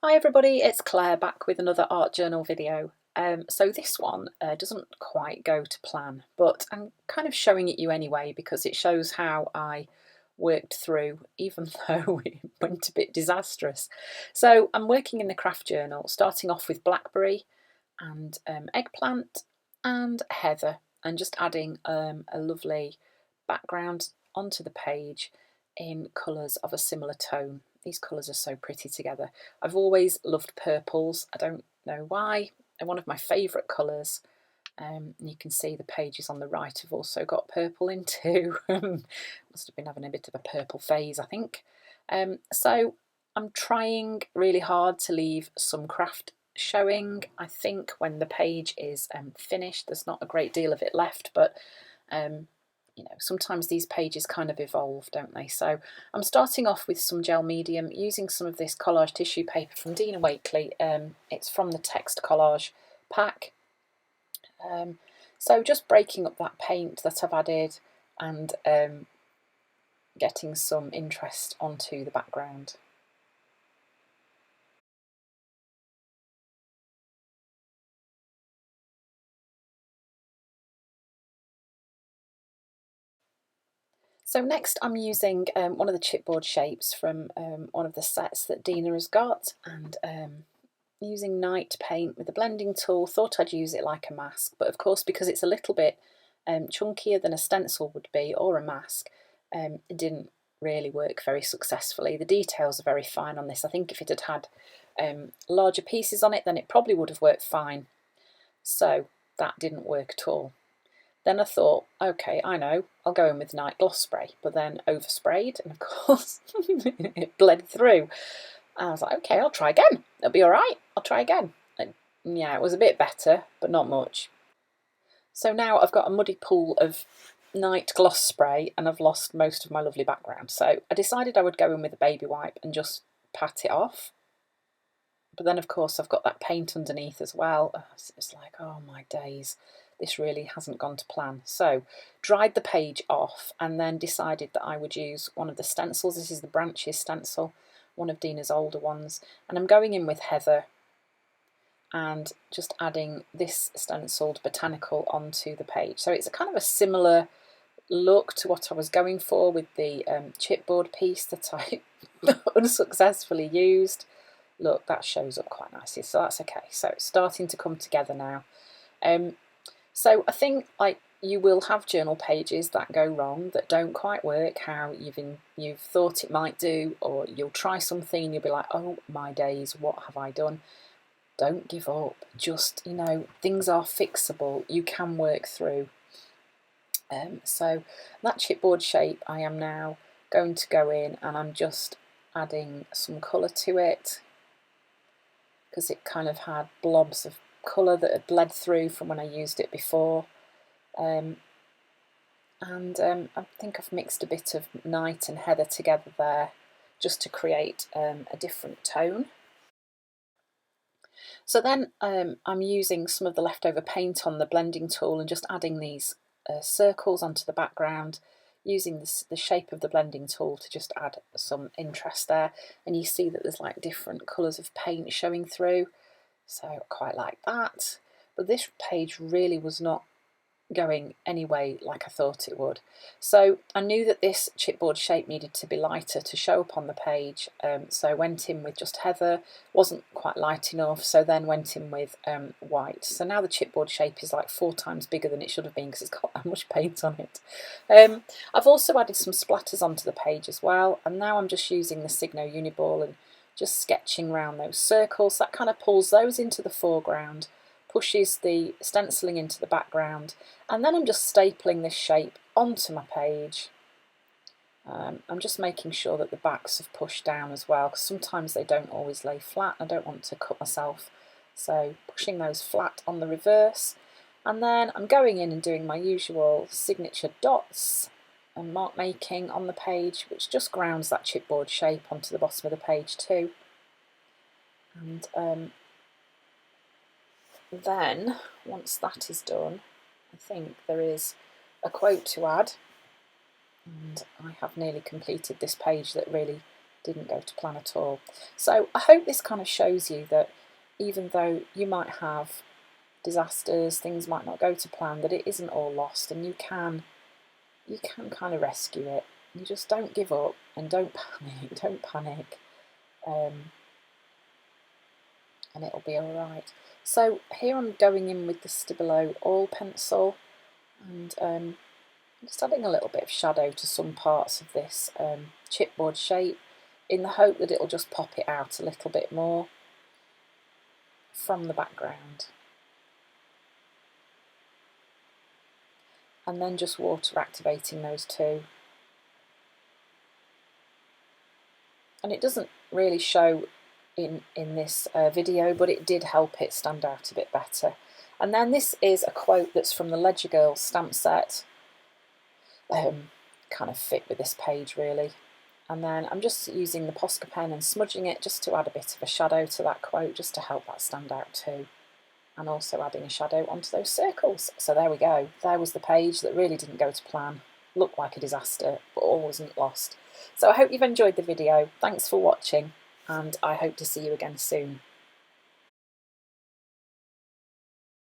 Hi everybody, it's Claire back with another art journal video. So this one doesn't quite go to plan, but I'm kind of showing it you anyway because it shows how I worked through, even though it went a bit disastrous. So I'm working in the craft journal, starting off with blackberry and eggplant and heather, and just adding a lovely background onto the page in colours of a similar tone. These colours are so pretty together. I've always loved purples. I don't know why. They're one of my favourite colours. You can see the pages on the right have also got purple in too. Must have been having a bit of a purple phase, I think. So I'm trying really hard to leave some craft showing. I think when the page is finished, there's not a great deal of it left, but you know, sometimes these pages kind of evolve, don't they? So I'm starting off with some gel medium, using some of this collage tissue paper from Dina Wakley. It's from the text collage pack. So just breaking up that paint that I've added and getting some interest onto the background. So next I'm using one of the chipboard shapes from one of the sets that Dina has got, and using night paint with a blending tool. Thought I'd use it like a mask, but of course because it's a little bit chunkier than a stencil would be or a mask, it didn't really work very successfully. The details are very fine on this. I think if it had had larger pieces on it, then it probably would have worked fine. So that didn't work at all. Then I thought, okay, I know, I'll go in with night gloss spray, but then oversprayed, and of course it bled through. And I was like, okay, I'll try again. It'll be all right. I'll try again. And yeah, it was a bit better, but not much. So now I've got a muddy pool of night gloss spray and I've lost most of my lovely background. So I decided I would go in with a baby wipe and just pat it off. But then, of course, I've got that paint underneath as well. It's like, oh my days, this really hasn't gone to plan. So dried the page off and then decided that I would use one of the stencils. This is the Branches stencil, one of Dina's older ones. And I'm going in with heather and just adding this stenciled botanical onto the page. So it's a kind of a similar look to what I was going for with the chipboard piece that I unsuccessfully used. Look, that shows up quite nicely, so that's okay. So it's starting to come together now. So I think like you will have journal pages that go wrong, that don't quite work how you've thought it might do, or you'll try something and you'll be like, oh my days, what have I done? Don't give up. Just, you know, things are fixable. You can work through. So that chipboard shape I am now going to go in and I'm just adding some colour to it, because it kind of had blobs of colour that had bled through from when I used it before. I think I've mixed a bit of night and heather together there just to create a different tone. So then I'm using some of the leftover paint on the blending tool and just adding these circles onto the background, using the shape of the blending tool to just add some interest there. And you see that there's like different colours of paint showing through, so I quite like that. But this page really was not going anyway like I thought it would. So I knew that this chipboard shape needed to be lighter to show up on the page, so I went in with just heather. Wasn't quite light enough, so then went in with white. So now the chipboard shape is like 4 times bigger than it should have been because it's got that much paint on it. I've also added some splatters onto the page as well, and now I'm just using the Signo Uniball and just sketching around those circles. That kind of pulls those into the foreground, pushes the stenciling into the background, and then I'm just stapling this shape onto my page. I'm just making sure that the backs have pushed down as well, because sometimes they don't always lay flat. I don't want to cut myself, so pushing those flat on the reverse. And then I'm going in and doing my usual signature dots and mark making on the page, which just grounds that chipboard shape onto the bottom of the page too. And then once that is done, I think there is a quote to add, and I have nearly completed this page that really didn't go to plan at all. So I hope this kind of shows you that even though you might have disasters, things might not go to plan, that it isn't all lost, and you can kind of rescue it. You just don't give up and don't panic, and it'll be all right. So here I'm going in with the Stabilo oil pencil, and just adding a little bit of shadow to some parts of this chipboard shape, in the hope that it'll just pop it out a little bit more from the background. And then just water activating those two. And it doesn't really show in this video, but it did help it stand out a bit better. And then this is a quote that's from the Ledger Girl stamp set, kind of fit with this page really. And then I'm just using the Posca pen and smudging it just to add a bit of a shadow to that quote, just to help that stand out too. And also adding a shadow onto those circles. So there we go. There was the page that really didn't go to plan. Looked like a disaster, but all wasn't lost. So I hope you've enjoyed the video. Thanks for watching, and I hope to see you again soon.